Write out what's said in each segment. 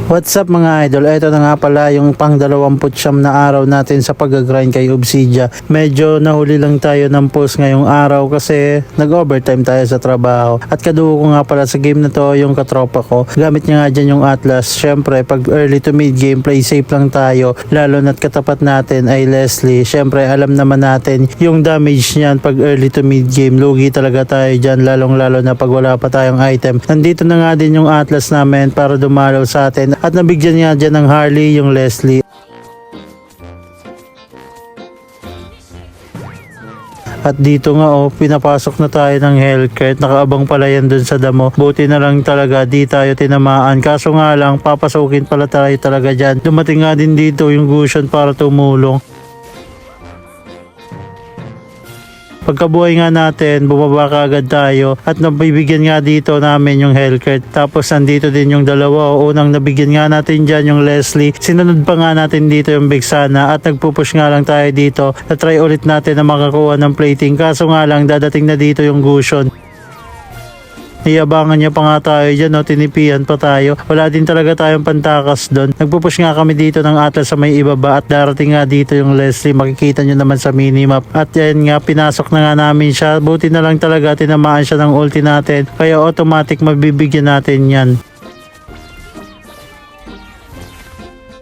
What's up mga idol? Ito na nga pala yung pang 29 na araw natin sa pag-grind kay Obsidia. Medyo nahuli lang tayo ng post ngayong araw kasi nag-overtime tayo sa trabaho. At kadugo ko nga pala sa game na to yung katropa ko. Gamit niya nga dyan yung Atlas. Syempre pag early to mid game, play safe lang tayo. Lalo na't katapat natin ay Leslie. Syempre alam naman natin yung damage niyan pag early to mid game. Lugi talaga tayo dyan, lalong lalo na pag wala pa tayong item. Nandito na nga din yung Atlas namin para dumalaw sa atin. At nabigyan niya dyan ng Harley yung Leslie. At dito nga pinapasok na tayo ng Hellcurt. Nakaabang pala yan dun sa damo. Buti na lang talaga di tayo tinamaan. Kaso nga lang papasukin pala tayo talaga dyan. Dumating nga din dito yung Gusion para tumulong. Pagkabuhay nga natin, bumaba kaagad tayo at nabibigyan nga dito namin yung Hellcurt. Tapos nandito din yung dalawa. Unang nabigyan nga natin dyan yung Leslie. Sinunod pa nga natin dito yung Vexana at nagpupush nga lang tayo dito. Na-try ulit natin na makakuha ng plating. Kaso nga lang dadating na dito yung Gusion. Iyabangan niya pa nga tayo dyan, tinipihan pa tayo. Wala din talaga tayong pantakas doon. Nagpupush nga kami dito ng Atlas sa may ibaba at darating nga dito yung Leslie. Makikita nyo naman sa minimap. At yan nga, pinasok na nga namin siya. Buti na lang talaga tinamaan siya ng ulti natin. Kaya automatic mabibigyan natin yan.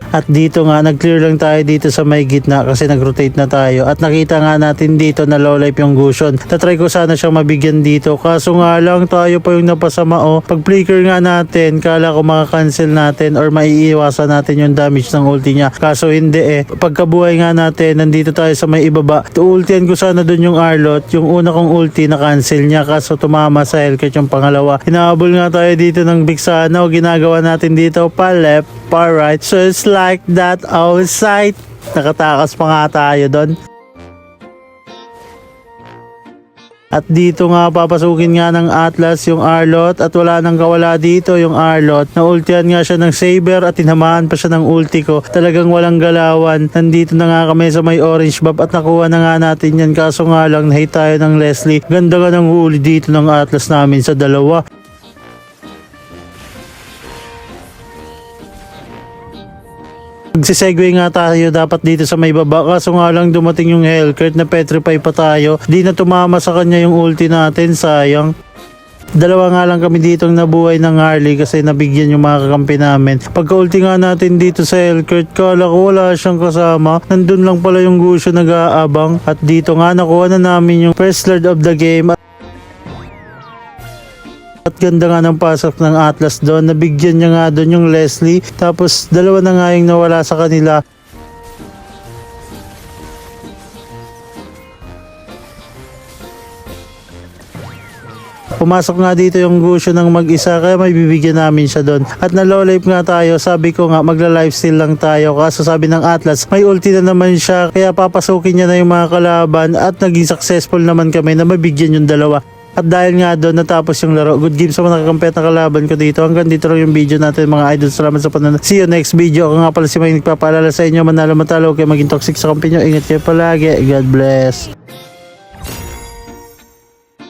At dito nga, nag-clear lang tayo dito sa may gitna kasi nag-rotate na tayo. At nakita nga natin dito na low life yung Gusion. Tatry ko sana siyang mabigyan dito. Kaso nga lang tayo pa yung napasama. Pag flicker nga natin, kala ko makakancel natin or maiiwasan natin yung damage ng ulti niya. Kaso hindi Pagkabuhay nga natin, nandito tayo sa may ibaba. Tuultian ko sana dun yung Arlot. Yung una kong ulti na cancel niya. Kaso tumama sa Hellcurt yung pangalawa. Hinahabol nga tayo dito ng Vexana. Ginagawa natin dito pa left, pa right. So it's like that outside. Nakatakas pa nga tayo doon. At dito nga papasukin nga ng Atlas yung Arlot at wala nang kawala dito yung Arlot. Naultihan nga siya ng Saber at tinamaan pa siya ng ulti ko. Talagang walang galawan. Nandito na nga kami sa may orange buff at nakuha na nga natin yan. Kaso nga lang nahit tayo ng Leslie. Ganda nga ng huli dito ng Atlas namin sa dalawa. Magsisegue nga tayo dapat dito sa may baba. Kaso nga lang dumating yung Hellcurt na petrify pa tayo. Di na tumama sa kanya yung ulti natin, sayang. Dalawa nga lang kami ditong nabuhay ng Harley kasi nabigyan yung mga kakampi namin. Pagka-ulti nga natin dito sa Hellcurt, kala ko wala siyang kasama. Nandun lang pala yung Gusion nag-aabang. At dito nga nakuha na namin yung first Lord of the game. At ganda nga ng pasok ng Atlas doon. Nabigyan niya nga doon yung Leslie. Tapos dalawa na nga yung nawala sa kanila. Pumasok nga dito yung Gusion ng mag-isa kaya may bibigyan namin siya doon. At na-low life nga tayo. Sabi ko nga magla-lifesteal lang tayo. Kaso sabi ng Atlas may ulti na naman siya. Kaya papasukin niya na yung mga kalaban. At naging successful naman kami na mabigyan yung dalawa. At dahil nga doon natapos yung laro. Good game sa mga nakakampet na kalaban ko dito. Hanggang dito lang yung video natin mga idol. Salamat sa panonood. See you next video. Ako nga pala si May nagpapaalala sa inyo. Manalo matalo. Huwag kayo maging toxic sa kampi nyo. Ingat kayo palagi. God bless.